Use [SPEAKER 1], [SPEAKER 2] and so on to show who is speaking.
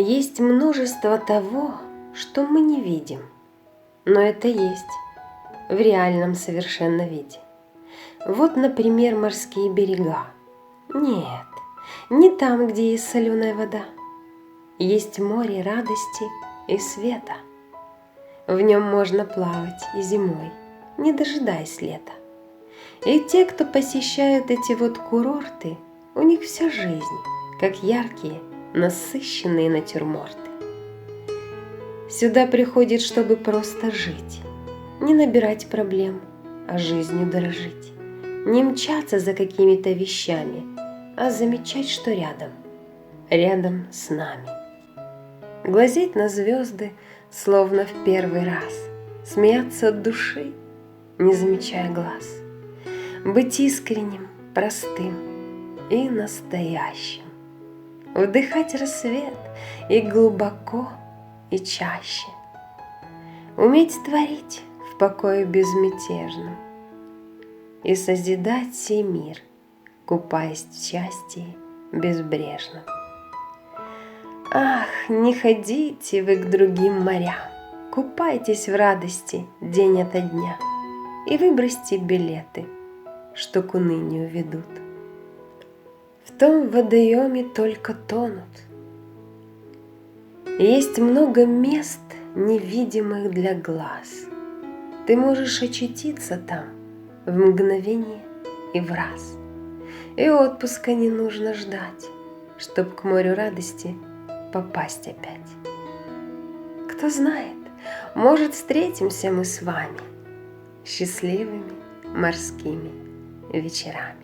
[SPEAKER 1] Есть множество того, что мы не видим, но это есть в реальном совершенно виде. Вот, например, морские берега. Нет, не там, где есть соленая вода. Есть море радости и света. В нем можно плавать и зимой, не дожидаясь лета. И те, кто посещают эти вот курорты, у них вся жизнь, как яркие, насыщенные натюрморты. Сюда приходит, чтобы просто жить, не набирать проблем, а жизнью дорожить, не мчаться за какими-то вещами, а замечать, что рядом с нами. Глазеть на звезды, словно в первый раз, смеяться от души, не замечая глаз, быть искренним, простым и настоящим, вдыхать рассвет и глубоко, и чаще, уметь творить в покое безмятежном и созидать сей мир, купаясь в счастье безбрежном. Ах, не ходите вы к другим морям, купайтесь в радости день ото дня и выбросьте билеты, что к унынию ведут. В том водоеме только тонут. Есть много мест, невидимых для глаз. Ты можешь очутиться там в мгновение и в раз. И отпуска не нужно ждать, чтоб к морю радости попасть опять. Кто знает, может, встретимся мы с вами счастливыми морскими вечерами.